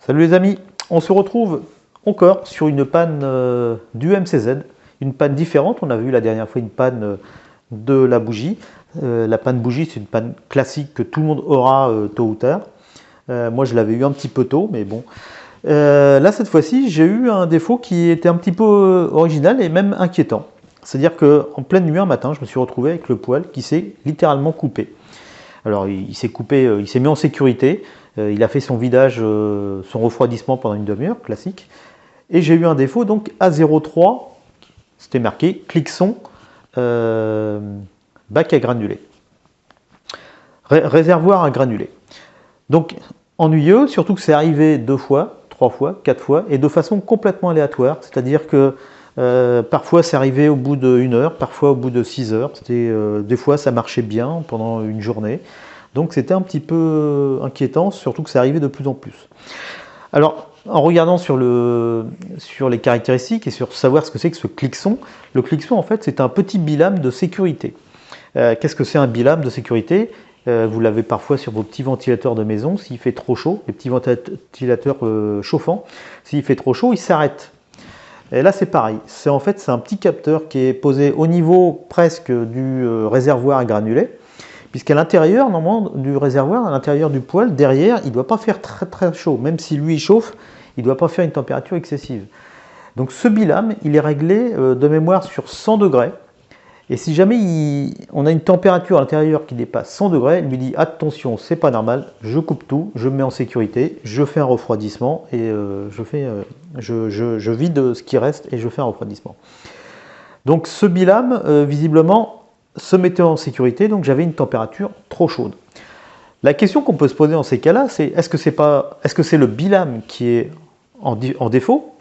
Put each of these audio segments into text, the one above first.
Salut les amis, on se retrouve encore sur une panne du MCZ, une panne différente. On a vu la dernière fois une panne de la bougie. La panne bougie, c'est une panne classique que tout le monde aura tôt ou tard. Moi je l'avais eu un petit peu tôt, mais bon. Là cette fois-ci, j'ai eu un défaut qui était un petit peu original et même inquiétant. C'est-à-dire qu'en pleine nuit un matin, je me suis retrouvé avec le poêle qui s'est littéralement coupé. Alors il s'est coupé, il s'est mis en sécurité, il a fait son vidage, son refroidissement pendant une demi-heure, classique. Et j'ai eu un défaut, donc A03, c'était marqué Clixon, bac à granulés. Réservoir à granulés. Donc ennuyeux, surtout que c'est arrivé 2 fois, 3 fois, 4 fois, et de façon complètement aléatoire, c'est-à-dire que parfois c'est arrivé au bout d'1 heure, parfois au bout de 6 heures. Des fois ça marchait bien pendant une journée. Donc c'était un petit peu inquiétant, surtout que c'est arrivé de plus en plus. Alors en regardant sur les caractéristiques et sur savoir ce que c'est que ce Clixon, le Clixon en fait c'est un petit bilame de sécurité. Qu'est-ce que c'est un bilame de sécurité? Vous l'avez parfois sur vos petits ventilateurs de maison, s'il fait trop chaud, les petits ventilateurs chauffants, s'il fait trop chaud, il s'arrête. Et là c'est pareil, c'est un petit capteur qui est posé au niveau presque du réservoir à granulés, puisqu'à l'intérieur normalement du réservoir, à l'intérieur du poêle, derrière, il ne doit pas faire très très chaud, même si lui il chauffe, il ne doit pas faire une température excessive. Donc ce bilame, il est réglé de mémoire sur 100 degrés, et si jamais on a une température à l'intérieur qui dépasse 100 degrés, il lui dit attention, c'est pas normal, je coupe tout, je me mets en sécurité, je fais un refroidissement et je vide ce qui reste et je fais un refroidissement. Donc ce bilame, visiblement, se mettait en sécurité, donc j'avais une température trop chaude. La question qu'on peut se poser dans ces cas-là, c'est est-ce que c'est le bilame qui est en défaut,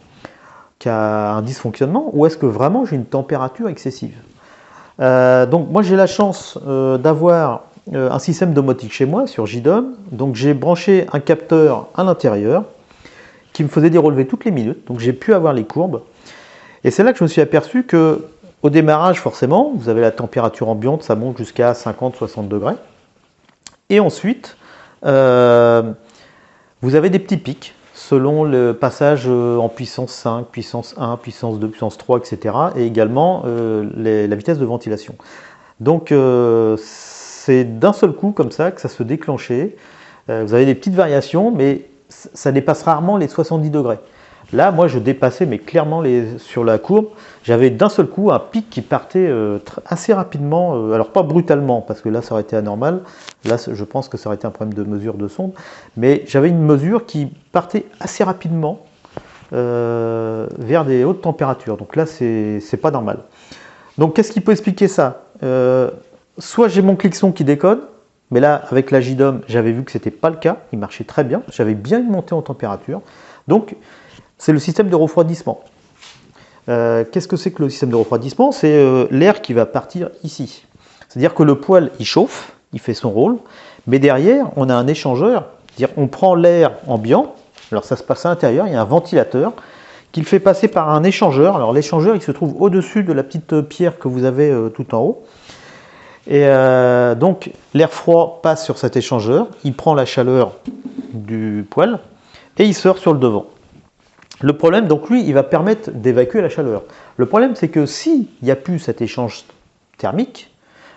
qui a un dysfonctionnement, ou est-ce que vraiment j'ai une température excessive? Donc moi j'ai la chance d'avoir un système domotique chez moi sur JDOM, donc j'ai branché un capteur à l'intérieur qui me faisait des relevés toutes les minutes, donc j'ai pu avoir les courbes, et c'est là que je me suis aperçu que au démarrage forcément, vous avez la température ambiante, ça monte jusqu'à 50-60 degrés, et ensuite vous avez des petits pics selon le passage en puissance 5, puissance 1, puissance 2, puissance 3, etc. et également la vitesse de ventilation. Donc c'est d'un seul coup comme ça que ça se déclenchait. Vous avez des petites variations, mais ça dépasse rarement les 70 degrés. Là, moi, je dépassais, mais clairement sur la courbe, j'avais d'un seul coup un pic qui partait assez rapidement, alors pas brutalement, parce que là, ça aurait été anormal. Là, je pense que ça aurait été un problème de mesure de sonde, mais j'avais une mesure qui partait assez rapidement vers des hautes températures. Donc là, c'est pas normal. Donc, qu'est-ce qui peut expliquer ça? Soit j'ai mon Clixon qui déconne, mais là, avec la JDOM, j'avais vu que ce n'était pas le cas, il marchait très bien, j'avais bien une montée en température. Donc, c'est le système de refroidissement. Qu'est-ce que c'est que le système de refroidissement? C'est l'air qui va partir ici. C'est-à-dire que le poêle, il chauffe, il fait son rôle, mais derrière, on a un échangeur, c'est-à-dire on prend l'air ambiant, alors ça se passe à l'intérieur, il y a un ventilateur, qui le fait passer par un échangeur. Alors l'échangeur, il se trouve au-dessus de la petite pierre que vous avez tout en haut. Et donc l'air froid passe sur cet échangeur, il prend la chaleur du poêle, et il sort sur le devant. Le problème, donc lui, il va permettre d'évacuer la chaleur. Le problème, c'est que s'il n'y a plus cet échange thermique,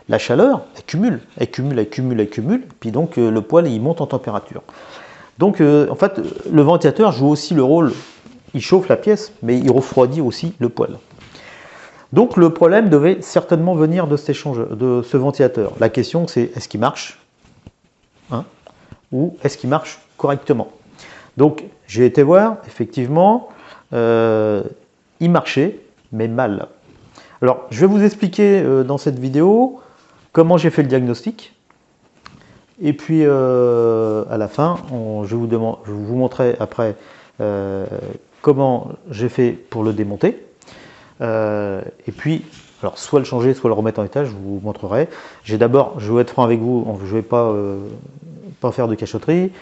la chaleur accumule, puis donc le poêle, il monte en température. Donc, en fait, le ventilateur joue aussi le rôle, il chauffe la pièce, mais il refroidit aussi le poêle. Donc, le problème devait certainement venir de cet échangeur, de ce ventilateur. La question, c'est est-ce qu'il marche, hein, ou est-ce qu'il marche correctement? Donc j'ai été voir, effectivement, il marchait, mais mal. Alors je vais vous expliquer dans cette vidéo comment j'ai fait le diagnostic. Et puis à la fin, je vais vous montrer après comment j'ai fait pour le démonter. Et puis, alors soit le changer, soit le remettre en état, je vous montrerai. Je vais être franc avec vous, je ne vais pas faire de cachotterie.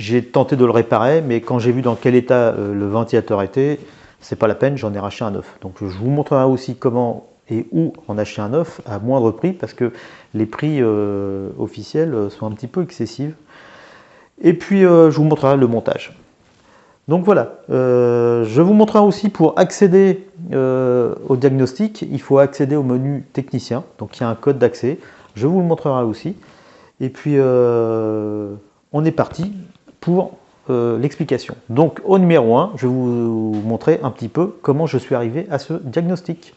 J'ai tenté de le réparer, mais quand j'ai vu dans quel état le ventilateur était, c'est pas la peine, j'en ai racheté un neuf. Donc je vous montrerai aussi comment et où en acheter un neuf à moindre prix, parce que les prix officiels sont un petit peu excessifs. Et puis je vous montrerai le montage. Donc voilà, je vous montrerai aussi pour accéder au diagnostic, il faut accéder au menu technicien. Donc il y a un code d'accès, je vous le montrerai aussi. Et puis on est parti pour l'explication. Donc au numéro 1, je vais vous montrer un petit peu comment je suis arrivé à ce diagnostic.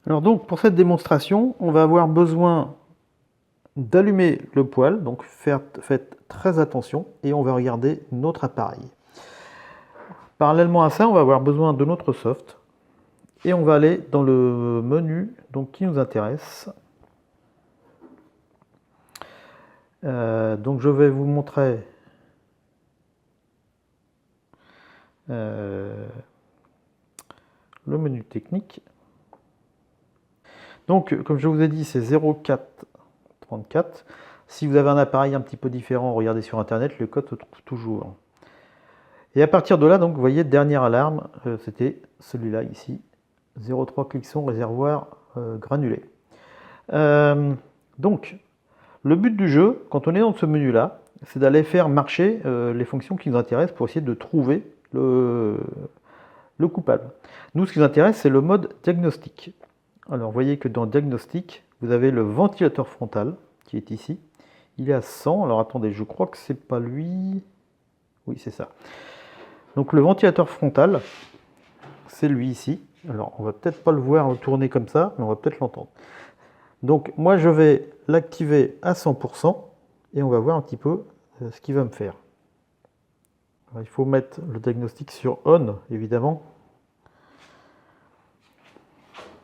Alors donc pour cette démonstration, on va avoir besoin d'allumer le poêle, donc faites très attention et on va regarder notre appareil. Parallèlement à ça, on va avoir besoin de notre soft et on va aller dans le menu donc, qui nous intéresse. Donc je vais vous montrer le menu technique. Donc comme je vous ai dit, c'est 0434. Si vous avez un appareil un petit peu différent, regardez sur internet, le code se trouve toujours. Et à partir de là, donc vous voyez, dernière alarme, c'était celui-là ici, 03 Clixon réservoir granulé. Donc le but du jeu, quand on est dans ce menu-là, c'est d'aller faire marcher les fonctions qui nous intéressent pour essayer de trouver le coupable. Nous, ce qui nous intéresse, c'est le mode diagnostic. Alors, vous voyez que dans diagnostic, vous avez le ventilateur frontal qui est ici. Il est à 100. Alors, attendez, je crois que c'est pas lui. Oui, c'est ça. Donc, le ventilateur frontal, c'est lui ici. Alors, on va peut-être pas le voir tourner comme ça, mais on va peut-être l'entendre. Donc, moi, je vais l'activer à 100% et on va voir un petit peu ce qu'il va me faire. Alors, il faut mettre le diagnostic sur on, évidemment.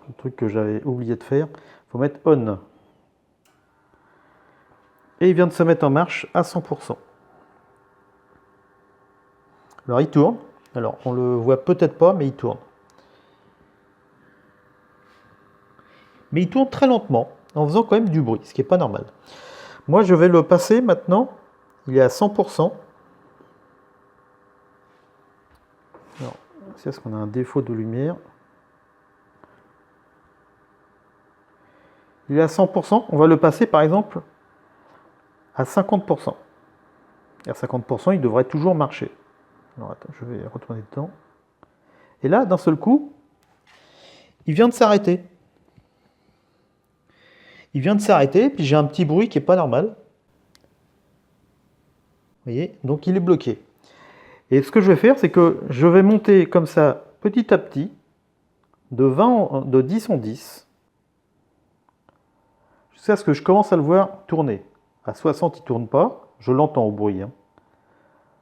Le truc que j'avais oublié de faire, il faut mettre on. Et il vient de se mettre en marche à 100%. Alors il tourne, alors on le voit peut-être pas, mais il tourne. Mais il tourne très lentement, en faisant quand même du bruit, ce qui n'est pas normal. Moi je vais le passer maintenant, il est à 100%. Alors, est-ce qu'on a un défaut de lumière? Il est à 100%, on va le passer par exemple à 50%. Et à 50%, il devrait toujours marcher. Alors attends, je vais retourner dedans. Et là, d'un seul coup, il vient de s'arrêter. Il vient de s'arrêter, puis j'ai un petit bruit qui n'est pas normal. Vous voyez, donc il est bloqué. Et ce que je vais faire, c'est que je vais monter comme ça, petit à petit, de 10 en 10, jusqu'à ce que je commence à le voir tourner. À 60, il ne tourne pas, je l'entends au bruit.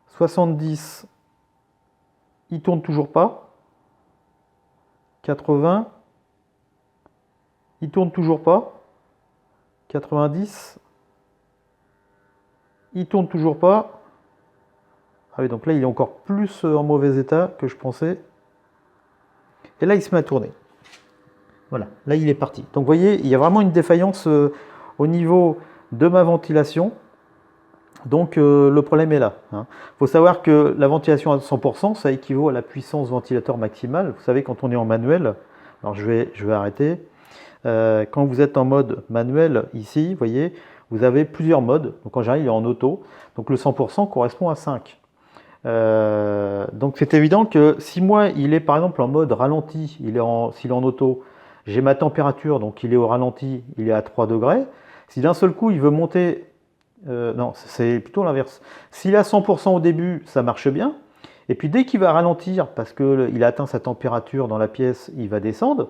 70, il ne tourne toujours pas. 80, il ne tourne toujours pas. 90, il ne tourne toujours pas. Ah oui, donc là, il est encore plus en mauvais état que je pensais. Et là, il se met à tourner. Voilà, là, il est parti. Donc, vous voyez, il y a vraiment une défaillance au niveau de ma ventilation. Donc, le problème est là. Il faut savoir que la ventilation à 100%, ça équivaut à la puissance ventilateur maximale. Vous savez, quand on est en manuel, alors je vais arrêter. Quand vous êtes en mode manuel, ici, vous voyez, vous avez plusieurs modes. Donc, en général, il est en auto. Donc, le 100% correspond à 5. Donc c'est évident que si moi il est par exemple en mode ralenti, s'il est en auto, j'ai ma température, donc il est au ralenti, il est à 3 degrés. Si d'un seul coup il veut monter, non c'est plutôt l'inverse. S'il est à 100% au début, ça marche bien. Et puis dès qu'il va ralentir, parce qu'il a atteint sa température dans la pièce, il va descendre.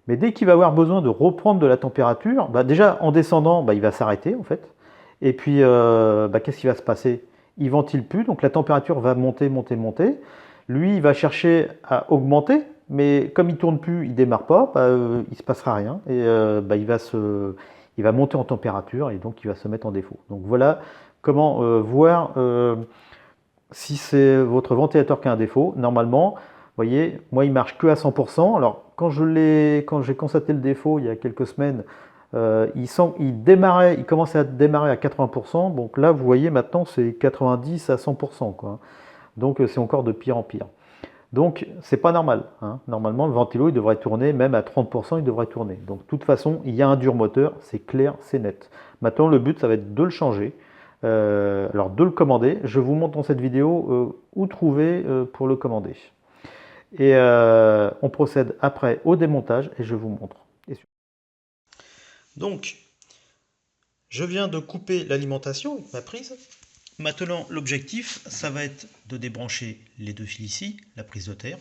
Mais dès qu'il va avoir besoin de reprendre de la température, déjà en descendant, il va s'arrêter en fait. Et puis qu'est-ce qui va se passer? Il ventile plus, donc la température va monter, monter, monter. Lui, il va chercher à augmenter, mais comme il tourne plus, il démarre pas, il se passera rien. Et il va monter en température et donc il va se mettre en défaut. Donc voilà comment voir si c'est votre ventilateur qui a un défaut. Normalement, vous voyez, moi il marche que à 100%. Alors quand j'ai constaté le défaut il y a quelques semaines, il commençait à démarrer à 80%, donc là vous voyez maintenant c'est 90 à 100%, quoi. Donc c'est encore de pire en pire. Donc c'est pas normal. Normalement le ventilo il devrait tourner, même à 30% il devrait tourner. Donc de toute façon il y a un dur moteur, c'est clair, c'est net. Maintenant le but ça va être de le changer. alors de le commander. Je vous montre dans cette vidéo où trouver pour le commander. Et on procède après au démontage et je vous montre. Donc, je viens de couper l'alimentation avec ma prise. Maintenant, l'objectif, ça va être de débrancher les deux fils ici, la prise de terre,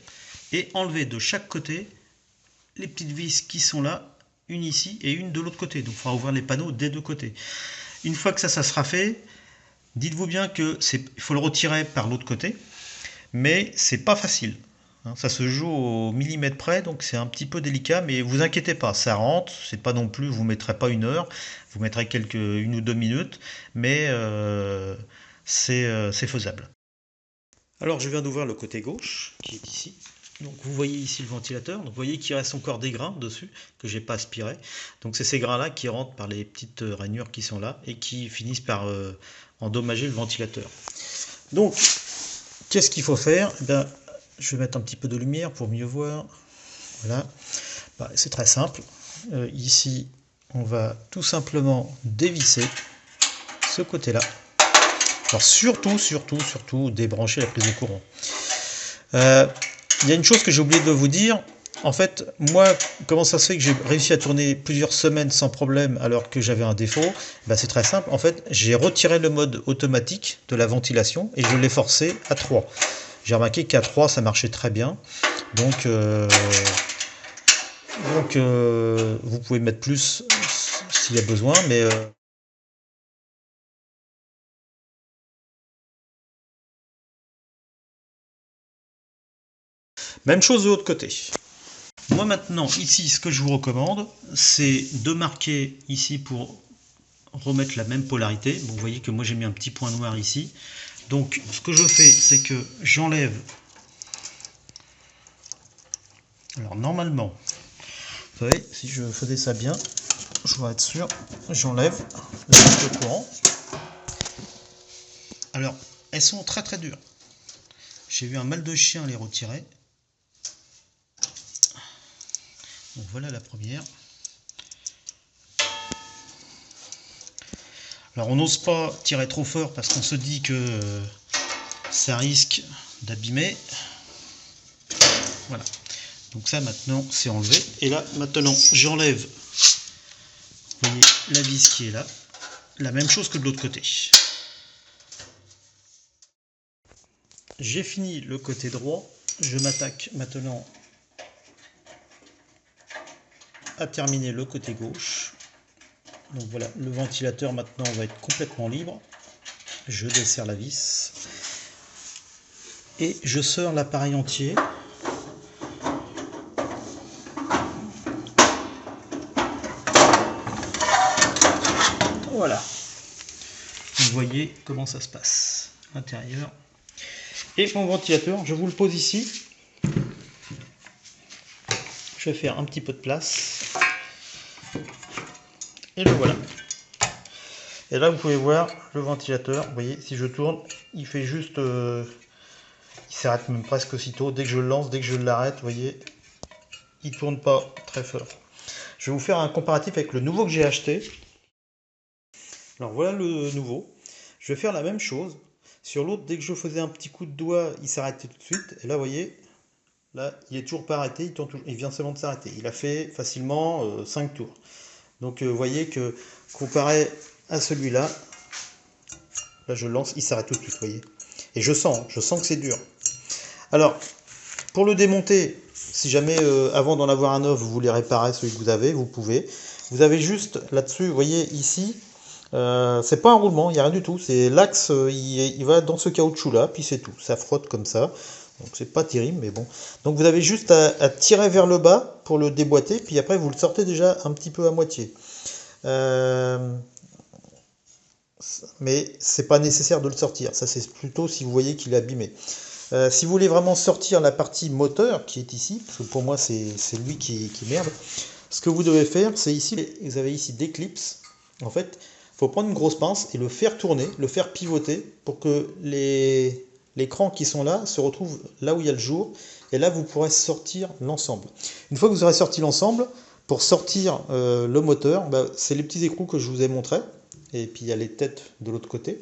et enlever de chaque côté les petites vis qui sont là, une ici et une de l'autre côté. Donc, il faudra ouvrir les panneaux des deux côtés. Une fois que ça sera fait, dites-vous bien que il faut le retirer par l'autre côté, mais c'est pas facile. Ça se joue au millimètre près, donc c'est un petit peu délicat, mais vous inquiétez pas, ça rentre. C'est pas non plus, vous mettrez pas 1 heure, vous mettrez une ou 2 minutes, mais c'est faisable. Alors je viens d'ouvrir le côté gauche, qui est ici. Donc vous voyez ici le ventilateur, donc vous voyez qu'il reste encore des grains dessus, que j'ai pas aspiré. Donc c'est ces grains-là qui rentrent par les petites rainures qui sont là, et qui finissent par endommager le ventilateur. Donc, qu'est-ce qu'il faut faire? Je vais mettre un petit peu de lumière pour mieux voir. Voilà, c'est très simple. Ici, on va tout simplement dévisser ce côté-là. Alors surtout, débrancher la prise de courant. Il y a une chose que j'ai oublié de vous dire. En fait, moi, comment ça se fait que j'ai réussi à tourner plusieurs semaines sans problème alors que j'avais un défaut? C'est très simple. En fait, j'ai retiré le mode automatique de la ventilation et je l'ai forcé à 3. J'ai remarqué qu'à 3, ça marchait très bien. Donc vous pouvez mettre plus s'il y a besoin, mais même chose de l'autre côté. Moi maintenant, ici, ce que je vous recommande, c'est de marquer ici pour remettre la même polarité. Bon, vous voyez que moi j'ai mis un petit point noir ici. Donc ce que je fais, c'est que j'enlève. Alors normalement, vous savez, si je faisais ça bien, je dois être sûr, j'enlève la prise de courant. Alors, elles sont très très dures. J'ai eu un mal de chien à les retirer. Donc voilà la première. Alors on n'ose pas tirer trop fort parce qu'on se dit que ça risque d'abîmer. Voilà. Donc ça maintenant c'est enlevé. Et là maintenant j'enlève, vous voyez, la vis qui est là. La même chose que de l'autre côté. J'ai fini le côté droit. Je m'attaque maintenant à terminer le côté gauche. Donc voilà, le ventilateur maintenant va être complètement libre. Je desserre la vis. Et je sors l'appareil entier. Voilà. Vous voyez comment ça se passe à l'intérieur. Et mon ventilateur, je vous le pose ici. Je vais faire un petit peu de place. Et le voilà. Et là, vous pouvez voir le ventilateur. Vous voyez, si je tourne, il fait juste... il s'arrête même presque aussitôt. Dès que je le lance, dès que je l'arrête, vous voyez, il ne tourne pas très fort. Je vais vous faire un comparatif avec le nouveau que j'ai acheté. Alors voilà le nouveau. Je vais faire la même chose. Sur l'autre, dès que je faisais un petit coup de doigt, il s'arrêtait tout de suite. Et là, vous voyez, là, il est toujours pas arrêté. Il vient seulement de s'arrêter. Il a fait facilement 5 tours. Donc vous voyez que comparé à celui-là, là je lance, il s'arrête tout de suite, vous voyez. Et je sens que c'est dur. Alors, pour le démonter, si jamais avant d'en avoir un neuf, vous voulez réparer celui que vous avez, vous pouvez. Vous avez juste là-dessus, vous voyez ici, c'est pas un roulement, il n'y a rien du tout. C'est l'axe, il va dans ce caoutchouc là, puis c'est tout. Ça frotte comme ça. Donc c'est pas terrible, mais bon. Donc vous avez juste à tirer vers le bas pour le déboîter, puis après vous le sortez déjà un petit peu à moitié. Mais c'est pas nécessaire de le sortir. Ça c'est plutôt si vous voyez qu'il est abîmé. Si vous voulez vraiment sortir la partie moteur qui est ici, parce que pour moi c'est lui qui merde, ce que vous devez faire, c'est ici, vous avez ici des clips. En fait, il faut prendre une grosse pince et le faire tourner, le faire pivoter pour que les crans qui sont là se retrouvent là où il y a le jour. Et là, vous pourrez sortir l'ensemble. Une fois que vous aurez sorti l'ensemble, Pour sortir le moteur, bah, c'est les petits écrous que je vous ai montrés. Et puis il y a les têtes de l'autre côté.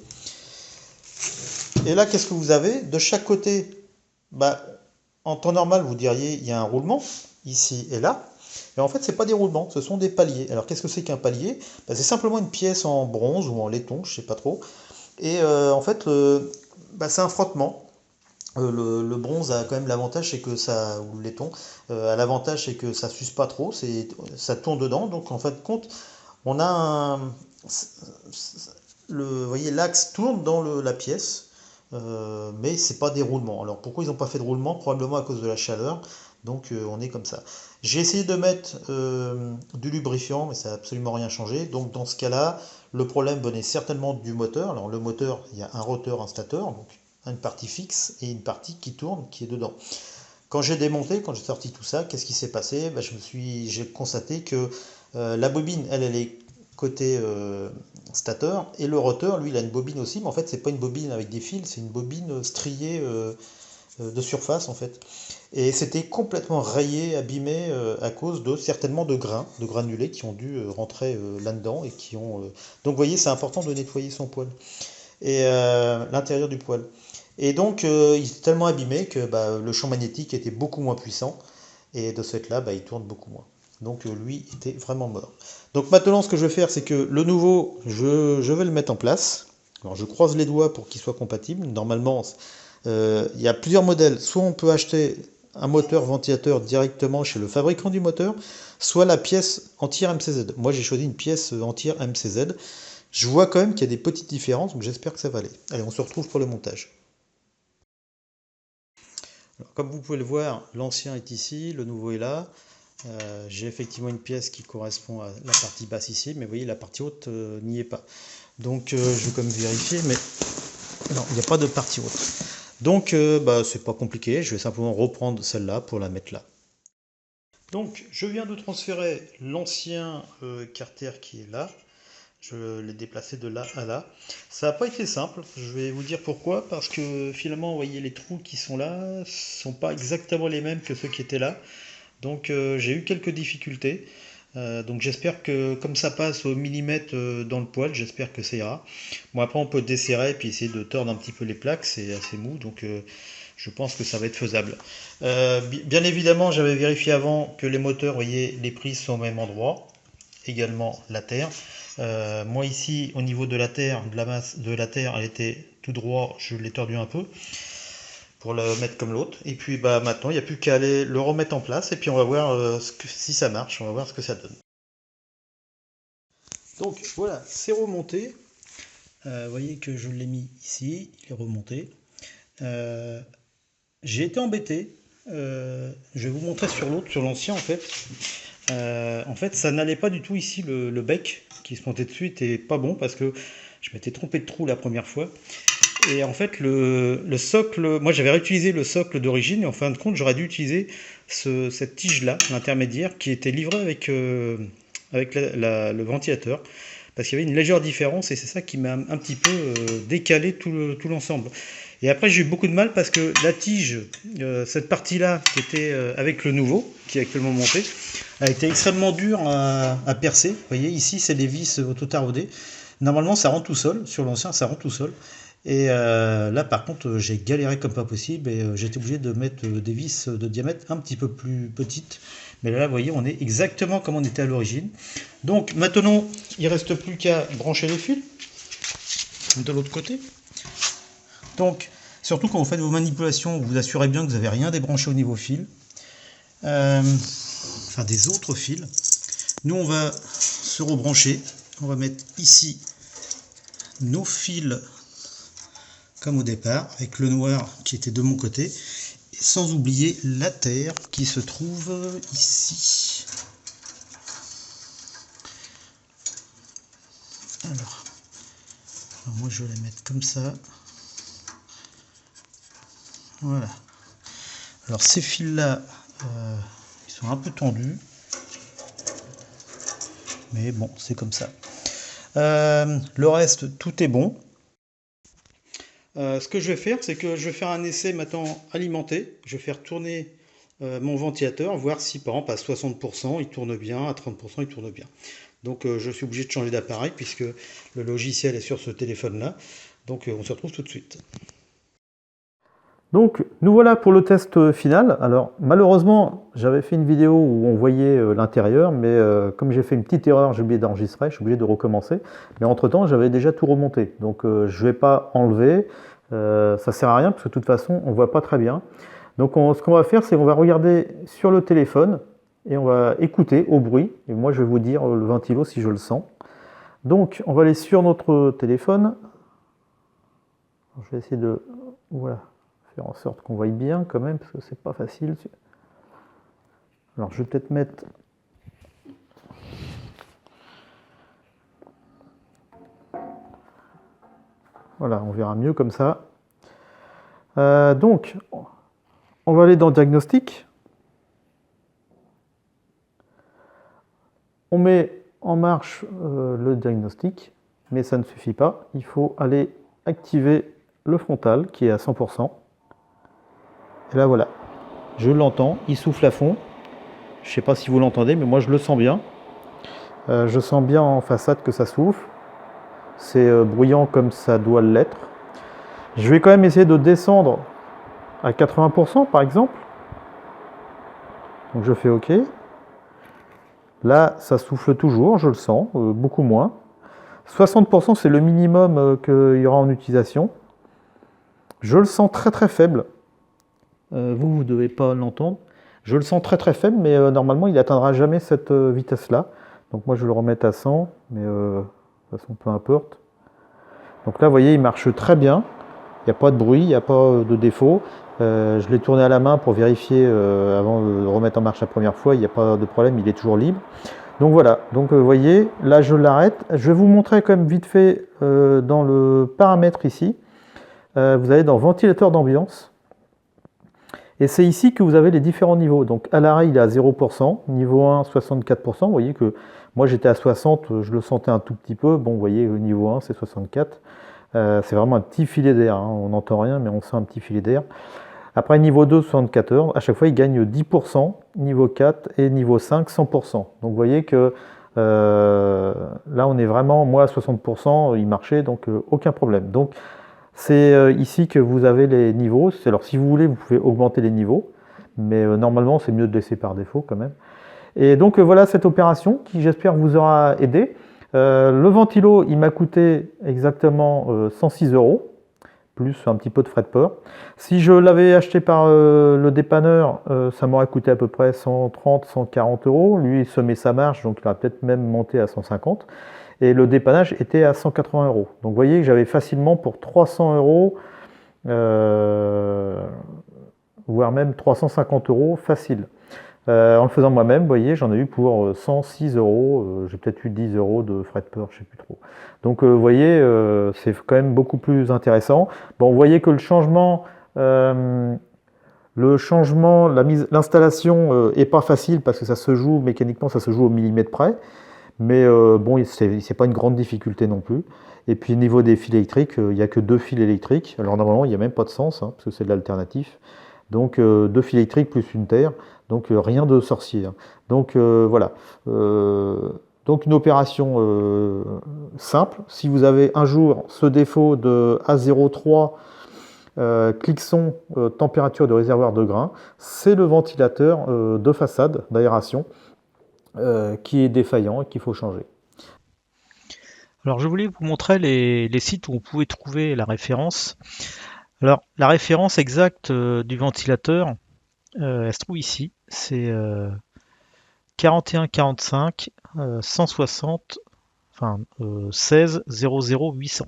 Et là, qu'est-ce que vous avez? De chaque côté, bah, en temps normal, vous diriez il y a un roulement, ici et là. Mais en fait, ce n'est pas des roulements, ce sont des paliers. Alors qu'est-ce que c'est qu'un palier? Bah, c'est simplement une pièce en bronze ou en laiton, je ne sais pas trop. Et en fait, bah, c'est un frottement. Le bronze a quand même l'avantage, c'est que ça, ou le laiton, a l'avantage, c'est que ça s'use pas trop, ça tourne dedans. Donc en fin de compte, on a vous voyez, l'axe tourne dans la pièce, mais c'est pas des roulements. Alors pourquoi ils n'ont pas fait de roulement? Probablement à cause de la chaleur. Donc on est comme ça. J'ai essayé de mettre du lubrifiant, mais ça n'a absolument rien changé. Donc dans ce cas-là, le problème venait certainement du moteur. Alors le moteur, il y a un rotor, un stateur, donc une partie fixe et une partie qui tourne, qui est dedans. Quand j'ai démonté, quand j'ai sorti tout ça, qu'est-ce qui s'est passé? Ben, j'ai constaté que la bobine, elle est côté stateur, et le rotor, lui, il a une bobine aussi, mais en fait, c'est pas une bobine avec des fils, c'est une bobine striée de surface, en fait. Et c'était complètement rayé, abîmé à cause de certainement de grains, de granulés qui ont dû rentrer là-dedans et qui ont. Donc, vous voyez, c'est important de nettoyer son poêle et l'intérieur du poêle. Et donc, il est tellement abîmé que bah, le champ magnétique était beaucoup moins puissant. Et de ce fait-là, bah, il tourne beaucoup moins. Donc, lui était vraiment mort. Donc, maintenant, ce que je vais faire, c'est que le nouveau, je vais le mettre en place. Alors, je croise les doigts pour qu'il soit compatible. Normalement, il y a plusieurs modèles. Soit on peut acheter un moteur ventilateur directement chez le fabricant du moteur, soit la pièce entière MCZ. Moi, j'ai choisi une pièce entière MCZ. Je vois quand même qu'il y a des petites différences, donc j'espère que ça va aller. Allez, on se retrouve pour le montage. Alors, comme vous pouvez le voir, l'ancien est ici, le nouveau est là. J'ai effectivement une pièce qui correspond à la partie basse ici, mais vous voyez, la partie haute n'y est pas. Donc je vais quand même vérifier, mais non, il n'y a pas de partie haute. Donc bah, c'est pas compliqué, je vais simplement reprendre celle-là pour la mettre là. Donc je viens de transférer l'ancien carter qui est là. Je l'ai déplacé de là à là. Ça n'a pas été simple, je vais vous dire pourquoi, parce que finalement, vous voyez, les trous qui sont là sont pas exactement les mêmes que ceux qui étaient là. Donc j'ai eu quelques difficultés. Donc j'espère que comme ça passe au millimètre dans le poêle, j'espère que ça ira. Bon, après on peut desserrer et puis essayer de tordre un petit peu les plaques, c'est assez mou, donc je pense que ça va être faisable. Bien évidemment, j'avais vérifié avant que les moteurs, vous voyez, les prises sont au même endroit, également la terre. Moi ici, au niveau de la terre, de la masse de la terre, elle était tout droit, je l'ai tordu un peu pour le mettre comme l'autre. Et puis bah maintenant, il n'y a plus qu'à aller le remettre en place et puis on va voir si ça marche, on va voir ce que ça donne. Donc voilà, c'est remonté. Vous voyez que je l'ai mis ici, il est remonté. J'ai été embêté. Je vais vous montrer sur l'autre, sur l'ancien en fait, ça n'allait pas du tout ici, le bec qui se montait dessus était pas bon parce que je m'étais trompé de trou la première fois. Et en fait, le socle, moi j'avais réutilisé le socle d'origine et en fin de compte, j'aurais dû utiliser cette tige-là, l'intermédiaire, qui était livrée avec le ventilateur. Parce qu'il y avait une légère différence et c'est ça qui m'a un petit peu décalé tout l'ensemble. Et après, j'ai eu beaucoup de mal parce que la tige, cette partie-là, qui était avec le nouveau, qui est actuellement monté, a été extrêmement dure à percer. Vous voyez, ici, c'est des vis auto-taraudées. Normalement, ça rentre tout seul. Sur l'ancien, ça rentre tout seul. Et là, par contre, j'ai galéré comme pas possible et j'étais obligé de mettre des vis de diamètre un petit peu plus petites. Mais là, vous voyez, on est exactement comme on était à l'origine. Donc maintenant, il ne reste plus qu'à brancher les fils de l'autre côté. Donc, surtout quand vous faites vos manipulations, vous assurez bien que vous n'avez rien débranché au niveau fil. Enfin, des autres fils. Nous, on va se rebrancher. On va mettre ici nos fils comme au départ, avec le noir qui était de mon côté, et sans oublier la terre qui se trouve ici. Alors moi je vais la mettre comme ça. Voilà. Alors ces fils là, ils sont un peu tendus, mais bon, c'est comme ça. Le reste, tout est bon. Ce que je vais faire, c'est que je vais faire un essai maintenant alimenté. Je vais faire tourner mon ventilateur, voir si par exemple à 60% il tourne bien, à 30% il tourne bien. Donc je suis obligé de changer d'appareil puisque le logiciel est sur ce téléphone-là. Donc on se retrouve tout de suite. Donc nous voilà pour le test final. Alors malheureusement j'avais fait une vidéo où on voyait l'intérieur, mais comme j'ai fait une petite erreur, j'ai oublié d'enregistrer, je suis obligé de recommencer. Mais entre temps j'avais déjà tout remonté, donc je ne vais pas enlever, ça sert à rien parce que de toute façon on ne voit pas très bien. Donc ce qu'on va faire, c'est qu'on va regarder sur le téléphone et on va écouter au bruit. Et moi je vais vous dire le ventilo si je le sens. Donc on va aller sur notre téléphone. Je vais essayer de, voilà, faire en sorte qu'on voie bien quand même, parce que c'est pas facile. Alors je vais peut-être mettre... Voilà, on verra mieux comme ça. Donc, on va aller dans Diagnostic. On met en marche le diagnostic, mais ça ne suffit pas. Il faut aller activer le frontal qui est à 100%. Et là voilà, je l'entends, il souffle à fond. Je ne sais pas si vous l'entendez, mais moi je le sens bien. Je sens bien en façade que ça souffle. C'est bruyant comme ça doit l'être. Je vais quand même essayer de descendre à 80% par exemple. Donc je fais OK. Là, ça souffle toujours, je le sens, beaucoup moins. 60% c'est le minimum qu'il y aura en utilisation. Je le sens très très faible. Vous ne devez pas l'entendre. Je le sens très très faible, mais normalement il n'atteindra jamais cette vitesse-là. Donc moi je vais le remettre à 100, mais de toute façon peu importe. Donc là vous voyez il marche très bien. Il n'y a pas de bruit, il n'y a pas de défaut. Je l'ai tourné à la main pour vérifier avant de le remettre en marche la première fois. Il n'y a pas de problème, il est toujours libre. Donc voilà, donc vous voyez, là je l'arrête. Je vais vous montrer quand même vite fait dans le paramètre ici. Vous allez dans ventilateur d'ambiance. Et c'est ici que vous avez les différents niveaux. Donc à l'arrêt, il est à 0%, niveau 1, 64%. Vous voyez que moi j'étais à 60, je le sentais un tout petit peu. Bon, vous voyez, niveau 1, c'est 64. C'est vraiment un petit filet d'air. Hein. On n'entend rien, mais on sent un petit filet d'air. Après, niveau 2, 74. À chaque fois, il gagne 10%. Niveau 4 et niveau 5, 100%. Donc vous voyez que là, on est vraiment, moi, à 60%, il marchait, donc aucun problème. Donc c'est ici que vous avez les niveaux. Alors si vous voulez, vous pouvez augmenter les niveaux, mais normalement c'est mieux de laisser par défaut quand même. Et donc voilà cette opération qui j'espère vous aura aidé. Le ventilo, il m'a coûté exactement 106 €, plus un petit peu de frais de port. Si je l'avais acheté par le dépanneur, ça m'aurait coûté à peu près 130, 140 €. Lui, il se met sa marge, donc il va peut-être même monter à 150. Et le dépannage était à 180 €. Donc vous voyez que j'avais facilement pour 300 €, voire même 350 € facile. En le faisant moi-même, vous voyez, j'en ai eu pour 106 €. J'ai peut-être eu 10 € de frais de port, je ne sais plus trop. Donc vous voyez, c'est quand même beaucoup plus intéressant. Bon, vous voyez que le changement, l'installation est pas facile parce que ça se joue mécaniquement, ça se joue au millimètre près. Mais bon, c'est pas une grande difficulté non plus. Et puis au niveau des fils électriques, il n'y a que 2 fils électriques. Alors normalement, il n'y a même pas de sens, hein, parce que c'est de l'alternatif. Donc 2 fils électriques plus une terre. Donc rien de sorcier. Hein. Donc voilà. Donc une opération simple. Si vous avez un jour ce défaut de A03, cliquson, température de réservoir de grains, c'est le ventilateur de façade d'aération qui est défaillant et qu'il faut changer. Alors je voulais vous montrer les sites où vous pouvez trouver la référence. Alors la référence exacte du ventilateur, elle se trouve ici. C'est 41 45 160 enfin 16 00 800.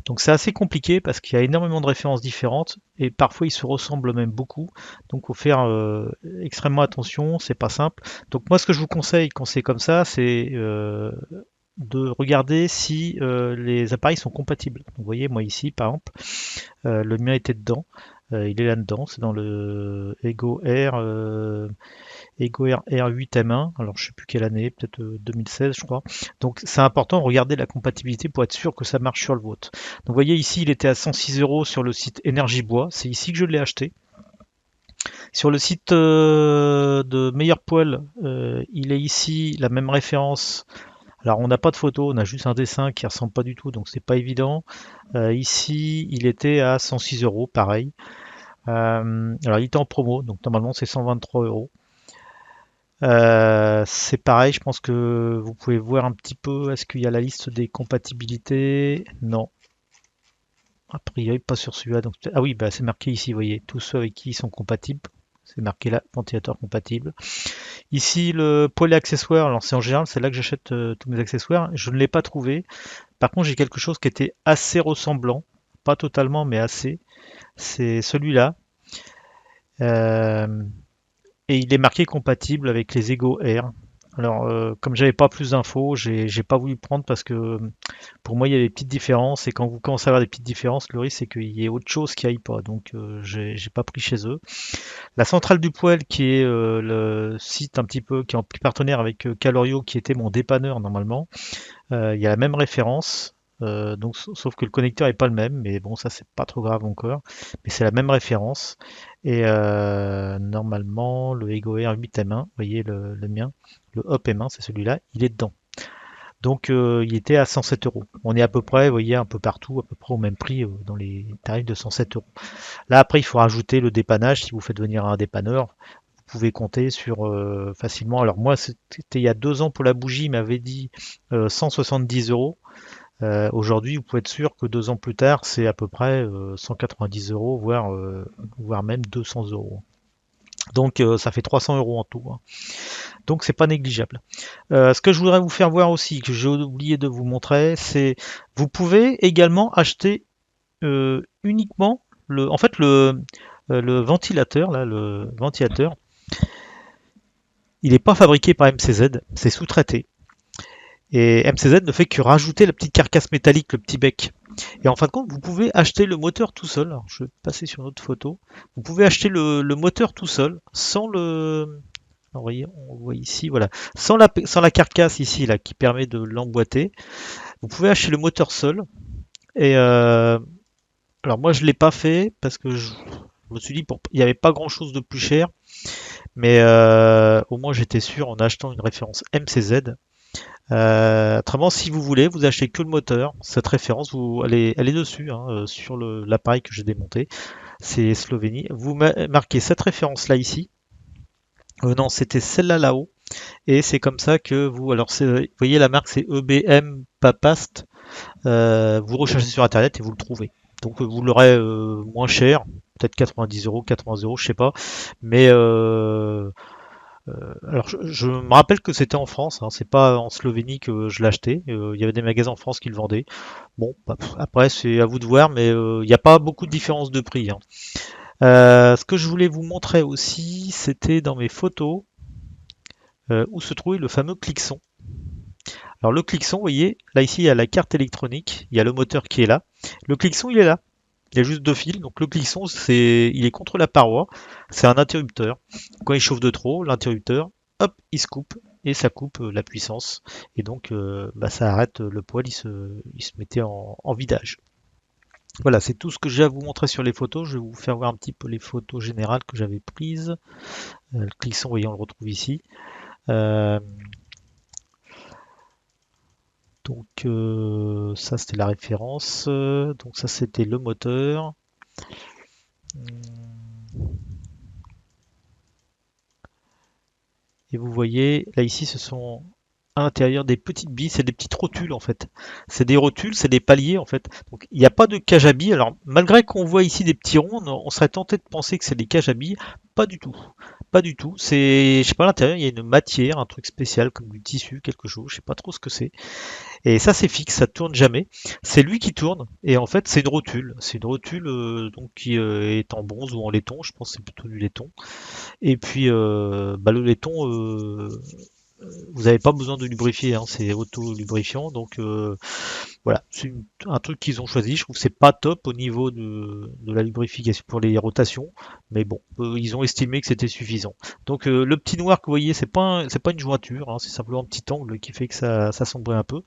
Donc c'est assez compliqué parce qu'il y a énormément de références différentes et parfois ils se ressemblent même beaucoup. Donc faut faire extrêmement attention, c'est pas simple. Donc moi ce que je vous conseille quand c'est comme ça, c'est de regarder si les appareils sont compatibles. Donc, vous voyez, moi ici, par exemple, le mien était dedans. Il est là-dedans, c'est dans le Ego R, Ego R R8M1. Alors, je sais plus quelle année, peut-être 2016, je crois. Donc, c'est important de regarder la compatibilité pour être sûr que ça marche sur le vôtre. Donc, vous voyez ici, il était à 106 € sur le site Énergie Bois. C'est ici que je l'ai acheté. Sur le site de Meilleur Poil, il est ici la même référence. Alors on n'a pas de photo, on a juste un dessin qui ressemble pas du tout, donc c'est pas évident. Ici, il était à 106 euros, pareil. Alors il était en promo, donc normalement c'est 123 euros. C'est pareil, je pense que vous pouvez voir un petit peu, est-ce qu'il y a la liste des compatibilités? Non, a priori pas sur celui-là. Donc, ah oui, bah, c'est marqué ici, vous voyez, tous ceux avec qui ils sont compatibles. C'est marqué là, ventilateur compatible. Ici, le poêle accessoire, alors c'est en général, c'est là que j'achète tous mes accessoires. Je ne l'ai pas trouvé. Par contre, j'ai quelque chose qui était assez ressemblant, pas totalement, mais assez. C'est celui-là. Euh, et il est marqué compatible avec les Ego Air. Alors, comme j'avais pas plus d'infos, j'ai pas voulu le prendre parce que pour moi il y a des petites différences et quand vous commencez à avoir des petites différences, le risque c'est qu'il y ait autre chose qui aille pas. Donc, j'ai pas pris chez eux. La centrale du poêle, qui est le site un petit peu qui est en partenaire avec Calorio, qui était mon dépanneur normalement, il y a la même référence. Donc, sauf que le connecteur est pas le même, mais bon, ça c'est pas trop grave encore. Mais c'est la même référence. Et normalement, le Ego Air 8M1, vous voyez le mien, le Hop M1, c'est celui-là, il est dedans. Donc il était à 107 euros. On est à peu près, vous voyez, un peu partout, à peu près au même prix dans les tarifs de 107 euros. Là, après, il faut rajouter le dépannage. Si vous faites venir un dépanneur, vous pouvez compter sur facilement. Alors moi, c'était il y a 2 ans pour la bougie, il m'avait dit 170 euros. Aujourd'hui, vous pouvez être sûr que 2 ans plus tard, c'est à peu près 190 euros, voire même 200 euros. Donc ça fait 300 euros en tout, hein. Donc c'est pas négligeable. Ce que je voudrais vous faire voir aussi, que j'ai oublié de vous montrer, c'est vous pouvez également acheter uniquement en fait le ventilateur, là, le ventilateur, il n'est pas fabriqué par MCZ, c'est sous-traité. Et MCZ ne fait que rajouter la petite carcasse métallique, le petit bec. Et en fin de compte, vous pouvez acheter le moteur tout seul. Alors, je vais passer sur une autre photo. Vous pouvez acheter le moteur tout seul, sans le. Alors, voyez, on voit ici, voilà, sans la carcasse ici là qui permet de l'emboîter. Vous pouvez acheter le moteur seul. Et alors moi je l'ai pas fait parce que je me suis dit il n'y avait pas grand chose de plus cher, mais au moins j'étais sûr en achetant une référence MCZ. Autrement, si vous voulez, vous achetez que le moteur. Cette référence, elle est dessus, hein, sur l'appareil que j'ai démonté. C'est Slovénie. Vous marquez cette référence là ici. Non, c'était celle-là là-haut. Et c'est comme ça que vous. Alors, vous voyez la marque, c'est EBM Papast. Vous recherchez sur internet et vous le trouvez. Donc vous l'aurez moins cher, peut-être 90 euros, 80 euros, je sais pas. Mais alors je me rappelle que c'était en France, hein, c'est pas en Slovénie que je l'achetais. Il y avait des magasins en France qui le vendaient. Bon, bah, après c'est à vous de voir, mais il n'y a pas beaucoup de différence de prix, hein. Ce que je voulais vous montrer aussi, c'était dans mes photos où se trouvait le fameux Clixon. Alors le Clixon, vous voyez, là ici il y a la carte électronique, il y a le moteur qui est là. Le Clixon il est là. Il y a juste 2 fils. Donc le Clixon, il est contre la paroi. C'est un interrupteur. Quand il chauffe de trop, l'interrupteur, hop, il se coupe et ça coupe la puissance. Et donc bah, ça arrête le poêle, il se mettait en vidage. Voilà, c'est tout ce que j'ai à vous montrer sur les photos. Je vais vous faire voir un petit peu les photos générales que j'avais prises. Le Clixon, vous voyez, on le retrouve ici. Euh, Donc ça c'était la référence. Donc ça c'était le moteur. Et vous voyez là ici ce sont à l'intérieur des petites billes, c'est des petites rotules en fait. C'est des rotules, c'est des paliers en fait. Donc il n'y a pas de cage à billes. Alors malgré qu'on voit ici des petits ronds, on serait tenté de penser que c'est des cages à billes. Pas du tout. Pas du tout. Je sais pas, à l'intérieur il y a une matière, un truc spécial comme du tissu, quelque chose. Je sais pas trop ce que c'est. Et ça c'est fixe, ça tourne jamais. C'est lui qui tourne. Et en fait c'est une rotule. C'est une rotule donc qui est en bronze ou en laiton. Je pense que c'est plutôt du laiton. Et puis bah, le laiton, vous n'avez pas besoin de lubrifier, hein, c'est auto-lubrifiant. Donc voilà, c'est un truc qu'ils ont choisi. Je trouve que c'est pas top au niveau de la lubrification pour les rotations, mais bon, ils ont estimé que c'était suffisant. Donc le petit noir que vous voyez, c'est pas une jointure, hein, c'est simplement un petit angle qui fait que ça sombrait un peu.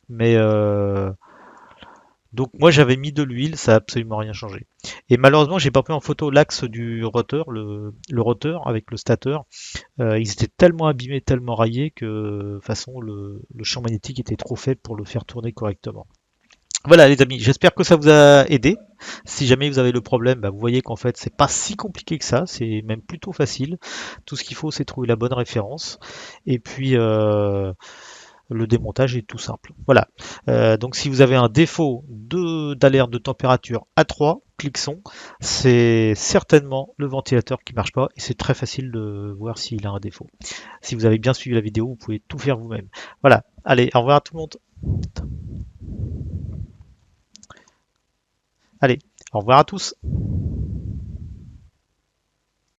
Mais Donc moi j'avais mis de l'huile, ça a absolument rien changé. Et malheureusement j'ai pas pris en photo l'axe du rotor, le rotor avec le stateur. Ils étaient tellement abîmés, tellement raillés que de toute façon le champ magnétique était trop faible pour le faire tourner correctement. Voilà les amis, j'espère que ça vous a aidé. Si jamais vous avez le problème, bah, vous voyez qu'en fait c'est pas si compliqué que ça, c'est même plutôt facile. Tout ce qu'il faut c'est trouver la bonne référence. Et puis le démontage est tout simple. Voilà. Donc si vous avez un défaut d'alerte de température à 3, cliquons, c'est certainement le ventilateur qui marche pas et c'est très facile de voir s'il a un défaut. Si vous avez bien suivi la vidéo, vous pouvez tout faire vous-même. Voilà. Allez, au revoir à tout le monde. Allez, au revoir à tous.